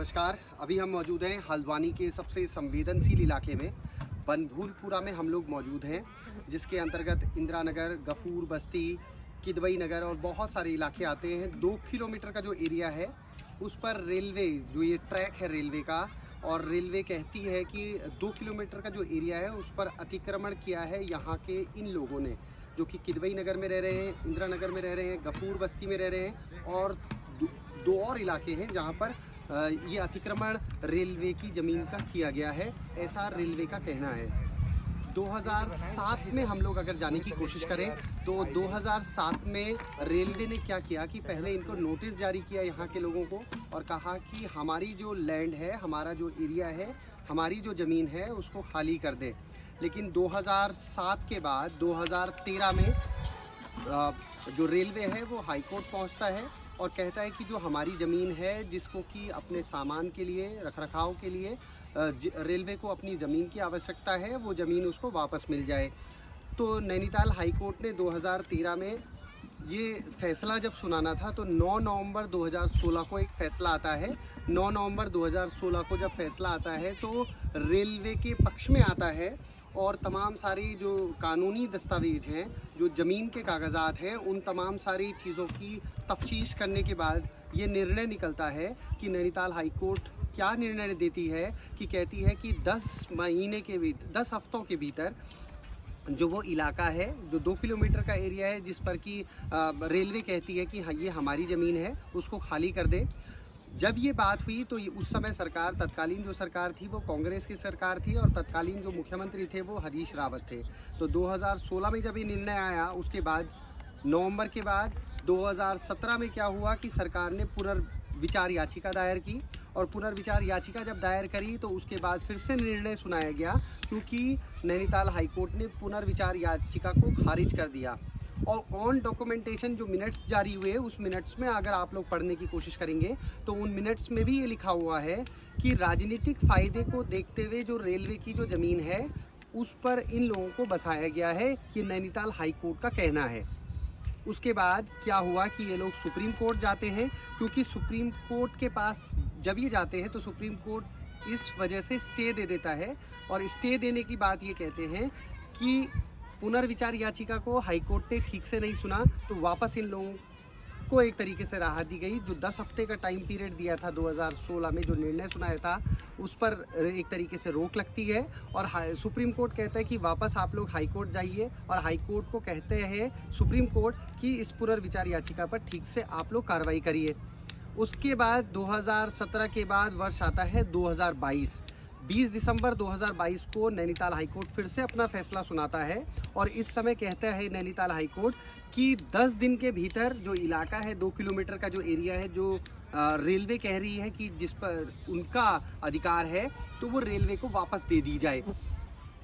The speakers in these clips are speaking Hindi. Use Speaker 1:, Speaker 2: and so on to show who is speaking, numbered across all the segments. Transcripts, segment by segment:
Speaker 1: नमस्कार। अभी हम मौजूद हैं हल्द्वानी के सबसे संवेदनशील इलाके में, बनभूलपुरा में हम लोग मौजूद हैं, जिसके अंतर्गत इंदिरा नगर, गफूर बस्ती, किदवई नगर और बहुत सारे इलाके आते हैं। 2 किलोमीटर का जो एरिया है उस पर रेलवे, जो ये ट्रैक है रेलवे का, और रेलवे कहती है कि 2 किलोमीटर का जो एरिया है उस पर अतिक्रमण किया है यहाँ के इन लोगों ने, जो कि किदवई नगर में रह रहे हैं, इंदिरा नगर में रह रहे हैं, गफूर बस्ती में रह रहे हैं और दो और इलाके हैं जहाँ पर ये अतिक्रमण रेलवे की ज़मीन का किया गया है, ऐसा रेलवे का कहना है। 2007 में हम लोग अगर जाने की कोशिश करें तो 2007 में रेलवे ने क्या किया कि पहले इनको नोटिस जारी किया यहाँ के लोगों को और कहा कि हमारी जो लैंड है, हमारा जो एरिया है, हमारी जो ज़मीन है उसको खाली कर दे। लेकिन 2007 के बाद 2013 में जो रेलवे है वो हाई कोर्ट पहुँचता है और कहता है कि जो हमारी ज़मीन है, जिसको कि अपने सामान के लिए, रखरखाव के लिए रेलवे को अपनी ज़मीन की आवश्यकता है, वो ज़मीन उसको वापस मिल जाए। तो नैनीताल हाई कोर्ट ने 2013 में ये फैसला जब सुनाना था तो 9 नवंबर 2016 को एक फ़ैसला आता है। 9 नवंबर 2016 को जब फैसला आता है तो रेलवे के पक्ष में आता है और तमाम सारी जो कानूनी दस्तावेज़ हैं, जो ज़मीन के कागज़ात हैं, उन तमाम सारी चीज़ों की तफ्तीश करने के बाद ये निर्णय निकलता है कि नैनीताल हाई कोर्ट क्या निर्णय देती है कि कहती है कि 10 हफ्तों के भीतर जो वो इलाका है, जो 2 किलोमीटर का एरिया है, जिस पर कि रेलवे कहती है कि हाँ ये हमारी ज़मीन है, उसको खाली कर दे। जब ये बात हुई तो उस समय सरकार, तत्कालीन जो सरकार थी वो कांग्रेस की सरकार थी और तत्कालीन जो मुख्यमंत्री थे वो हरीश रावत थे। तो 2016 में जब ये निर्णय आया, उसके बाद नवंबर के बाद 2017 में क्या हुआ कि सरकार ने पुनर्विचार याचिका दायर की और पुनर्विचार याचिका जब दायर करी तो उसके बाद फिर से निर्णय सुनाया गया, क्योंकि नैनीताल हाईकोर्ट ने पुनर्विचार याचिका को खारिज कर दिया। और ऑन डॉक्यूमेंटेशन जो मिनट्स जारी हुए, उस मिनट्स में अगर आप लोग पढ़ने की कोशिश करेंगे तो उन मिनट्स में भी ये लिखा हुआ है कि राजनीतिक फ़ायदे को देखते हुए जो रेलवे की जो ज़मीन है उस पर इन लोगों को बसाया गया है, ये नैनीताल हाई कोर्ट का कहना है। उसके बाद क्या हुआ कि ये लोग सुप्रीम कोर्ट जाते हैं, क्योंकि सुप्रीम कोर्ट के पास जब ये जाते हैं तो सुप्रीम कोर्ट इस वजह से स्टे दे देता है और स्टे देने की बात ये कहते हैं कि पुनर्विचार याचिका को हाईकोर्ट ने ठीक से नहीं सुना, तो वापस इन लोगों को एक तरीके से राहत दी गई। जो 10 हफ्ते का टाइम पीरियड दिया था 2016 में, जो निर्णय सुनाया था, उस पर एक तरीके से रोक लगती है और सुप्रीम कोर्ट कहता है कि वापस आप लोग हाई कोर्ट जाइए और हाई कोर्ट को कहते हैं सुप्रीम कोर्ट कि इस पुनर्विचार याचिका पर ठीक से आप लोग कार्रवाई करिए। उसके बाद 2017 के बाद वर्ष आता है 2022। 20 दिसंबर 2022 को नैनीताल हाईकोर्ट फिर से अपना फैसला सुनाता है और इस समय कहता है नैनीताल हाईकोर्ट कि 10 दिन के भीतर जो इलाका है, 2 किलोमीटर का जो एरिया है, जो रेलवे कह रही है कि जिस पर उनका अधिकार है, तो वो रेलवे को वापस दे दी जाए।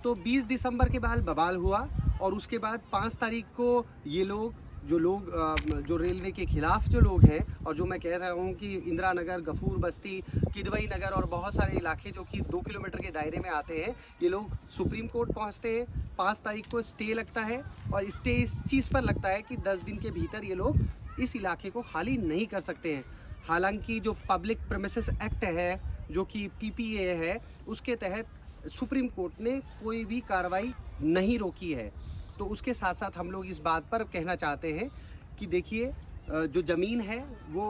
Speaker 1: तो 20 दिसंबर के बाद बवाल हुआ और उसके बाद 5 तारीख को ये लोग जो रेलवे के खिलाफ जो लोग हैं, और जो मैं कह रहा हूँ कि इंदिरा नगर, गफूर बस्ती, किदवई नगर और बहुत सारे इलाके जो कि 2 किलोमीटर के दायरे में आते हैं, ये लोग सुप्रीम कोर्ट पहुँचते हैं। 5 तारीख को स्टे लगता है और स्टे इस चीज़ पर लगता है कि 10 दिन के भीतर ये लोग इस इलाके को खाली नहीं कर सकते हैं। हालांकि जो पब्लिक प्रेमिसेस एक्ट है, जो कि PPA है, उसके तहत सुप्रीम कोर्ट ने कोई भी कार्रवाई नहीं रोकी है। तो उसके साथ साथ हम लोग इस बात पर कहना चाहते हैं कि देखिए, जो ज़मीन है वो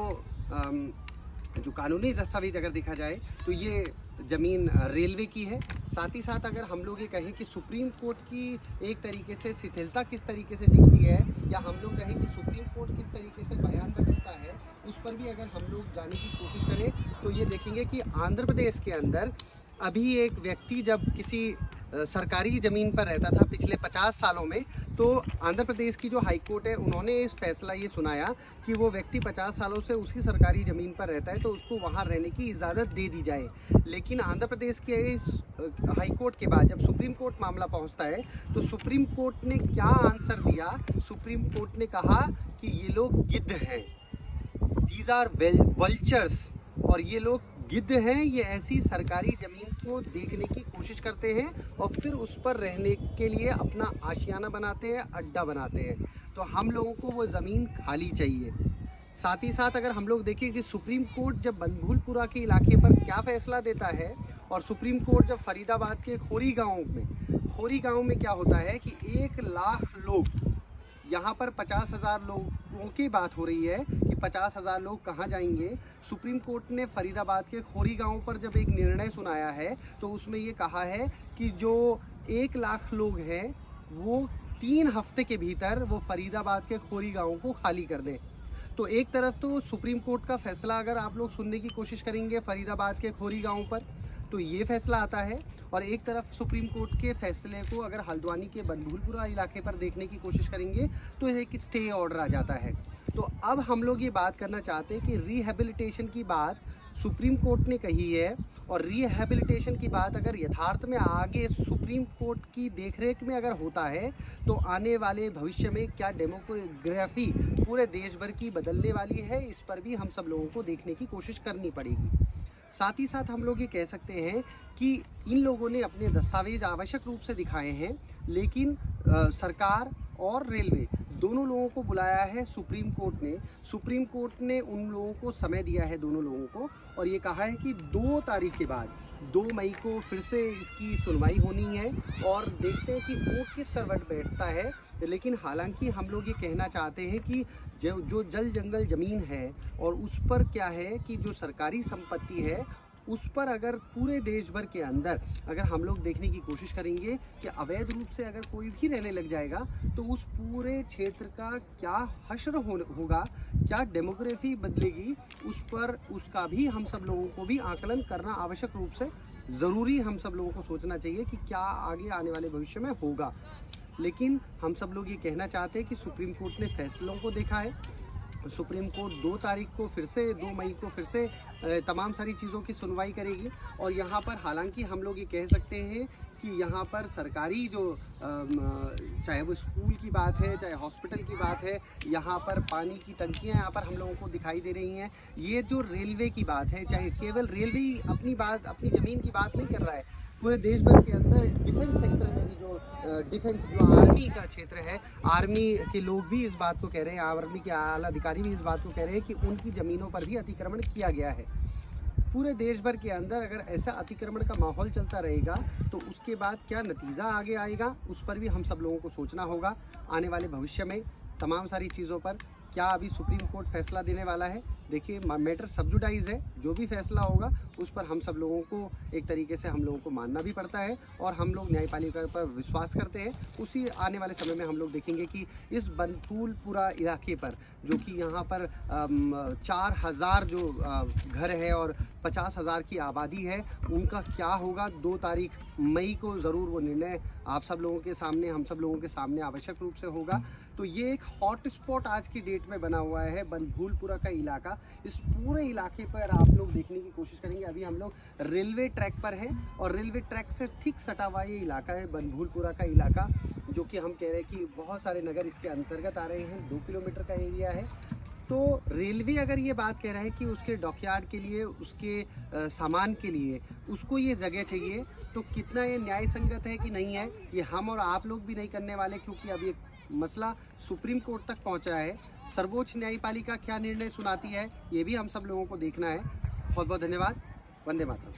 Speaker 1: जो कानूनी दस्तावेज अगर देखा जाए तो ये ज़मीन रेलवे की है। साथ ही साथ अगर हम लोग ये कहें कि सुप्रीम कोर्ट की एक तरीके से शिथिलता किस तरीके से दिखती है, या हम लोग कहें कि सुप्रीम कोर्ट किस तरीके से बयान बदलता है, उस पर भी अगर हम लोग जाने की कोशिश करें तो ये देखेंगे कि आंध्र प्रदेश के अंदर अभी एक व्यक्ति जब किसी सरकारी ज़मीन पर रहता था पिछले 50 सालों में, तो आंध्र प्रदेश की जो हाई कोर्ट है उन्होंने इस फैसला ये सुनाया कि वो व्यक्ति 50 सालों से उसी सरकारी ज़मीन पर रहता है तो उसको वहाँ रहने की इजाज़त दे दी जाए। लेकिन आंध्र प्रदेश के इस हाई कोर्ट के बाद जब सुप्रीम कोर्ट मामला पहुँचता है तो सुप्रीम कोर्ट ने क्या आंसर दिया? सुप्रीम कोर्ट ने कहा कि ये लोग गिद्ध हैं, दीज आर वल्चर्स, और ये लोग गिद्ध हैं, ये ऐसी सरकारी ज़मीन को देखने की कोशिश करते हैं और फिर उस पर रहने के लिए अपना आशियाना बनाते हैं, अड्डा बनाते हैं। तो हम लोगों को वो ज़मीन खाली चाहिए। साथ ही साथ अगर हम लोग देखें कि सुप्रीम कोर्ट जब बनभूलपुरा के इलाके पर क्या फैसला देता है, और सुप्रीम कोर्ट जब फरीदाबाद के खोरी गांव में क्या होता है कि 1 लाख लोग, यहाँ पर 50,000 लोगों की बात हो रही है कि 50,000 लोग कहाँ जाएंगे। सुप्रीम कोर्ट ने फरीदाबाद के खोरी गांव पर जब एक निर्णय सुनाया है तो उसमें ये कहा है कि जो 1 लाख लोग हैं वो 3 हफ्ते के भीतर वो फरीदाबाद के खोरी गांव को खाली कर दें। तो एक तरफ तो सुप्रीम कोर्ट का फैसला अगर आप लोग सुनने की कोशिश करेंगे फरीदाबाद के खोरी गांव पर तो ये फैसला आता है, और एक तरफ सुप्रीम कोर्ट के फैसले को अगर हल्द्वानी के बनभूलपुरा इलाके पर देखने की कोशिश करेंगे तो एक स्टे ऑर्डर आ जाता है। तो अब हम लोग ये बात करना चाहते हैं कि रिहेबिलिटेशन की बात सुप्रीम कोर्ट ने कही है, और रिहेबिलिटेशन की बात अगर यथार्थ में आगे सुप्रीम कोर्ट की देखरेख में अगर होता है तो आने वाले भविष्य में क्या डेमोग्राफी पूरे देश भर की बदलने वाली है, इस पर भी हम सब लोगों को देखने की कोशिश करनी पड़ेगी। साथ ही साथ हम लोग ये कह सकते हैं कि इन लोगों ने अपने दस्तावेज आवश्यक रूप से दिखाए हैं, लेकिन सरकार और रेलवे दोनों लोगों को बुलाया है सुप्रीम कोर्ट ने उन लोगों को समय दिया है, दोनों लोगों को, और ये कहा है कि 2 तारीख के बाद 2 मई को फिर से इसकी सुनवाई होनी है, और देखते हैं कि कोर्ट किस करवट बैठता है। लेकिन हालांकि हम लोग ये कहना चाहते हैं कि जो जल जंगल ज़मीन है और उस पर क्या है कि जो सरकारी संपत्ति है उस पर अगर पूरे देश भर के अंदर अगर हम लोग देखने की कोशिश करेंगे कि अवैध रूप से अगर कोई भी रहने लग जाएगा तो उस पूरे क्षेत्र का क्या हश्र होगा, क्या डेमोग्राफी बदलेगी, उस पर उसका भी हम सब लोगों को भी आकलन करना आवश्यक रूप से ज़रूरी हम सब लोगों को सोचना चाहिए कि क्या आगे आने वाले भविष्य में होगा। लेकिन हम सब लोग ये कहना चाहते हैं कि सुप्रीम कोर्ट ने फैसलों को देखा है। सुप्रीम कोर्ट 2 तारीख को फिर से 2 मई को फिर से तमाम सारी चीज़ों की सुनवाई करेगी, और यहाँ पर हालांकि हम लोग ये कह सकते हैं कि यहाँ पर सरकारी जो चाहे वो स्कूल की बात है, चाहे हॉस्पिटल की बात है, यहाँ पर पानी की टंकियाँ यहाँ पर हम लोगों को दिखाई दे रही हैं। ये जो रेलवे की बात है, चाहे केवल रेलवे ही अपनी ज़मीन की बात नहीं कर रहा है, पूरे देश भर के अंदर डिफेंस सेक्टर में भी जो आर्मी का क्षेत्र है, आर्मी के लोग भी इस बात को कह रहे हैं, आर्मी के आला अधिकारी भी इस बात को कह रहे हैं कि उनकी ज़मीनों पर भी अतिक्रमण किया गया है। पूरे देश भर के अंदर अगर ऐसा अतिक्रमण का माहौल चलता रहेगा तो उसके बाद क्या नतीजा आगे आएगा, उस पर भी हम सब लोगों को सोचना होगा। आने वाले भविष्य में तमाम सारी चीज़ों पर क्या अभी सुप्रीम कोर्ट फैसला देने वाला है, देखिए मैटर सब्जुडाइज है, जो भी फैसला होगा उस पर हम सब लोगों को एक तरीके से हम लोगों को मानना भी पड़ता है, और हम लोग न्यायपालिका पर विश्वास करते हैं। उसी आने वाले समय में हम लोग देखेंगे कि इस बनभूलपुरा इलाके पर जो कि यहाँ पर 4,000 जो घर है और 50,000 की आबादी है, उनका क्या होगा 2 तारीख मई को ज़रूर वो निर्णय आप सब लोगों के सामने, हम सब लोगों के सामने आवश्यक रूप से होगा। तो ये एक हॉट स्पॉट आज की डेट में बना हुआ है बनभूलपुरा का इलाका। इस पूरे इलाके पर आप लोग देखने की कोशिश करेंगे, अभी हम लोग रेलवे ट्रैक पर हैं और रेलवे ट्रैक से ठीक सटा हुआ ये इलाका है बनभूलपुरा का इलाका, जो कि हम कह रहे हैं कि बहुत सारे नगर इसके अंतर्गत आ रहे हैं। 2 किलोमीटर का एरिया है। तो रेलवे अगर ये बात कह रहा है कि उसके डॉकयार्ड के लिए, उसके सामान के लिए उसको ये जगह चाहिए, तो कितना ये न्याय संगत है कि नहीं है, ये हम और आप लोग भी नहीं करने वाले, क्योंकि अब ये मसला सुप्रीम कोर्ट तक पहुंचा है। सर्वोच्च न्यायपालिका क्या निर्णय सुनाती है ये भी हम सब लोगों को देखना है। बहुत बहुत धन्यवाद। वंदे मातरम।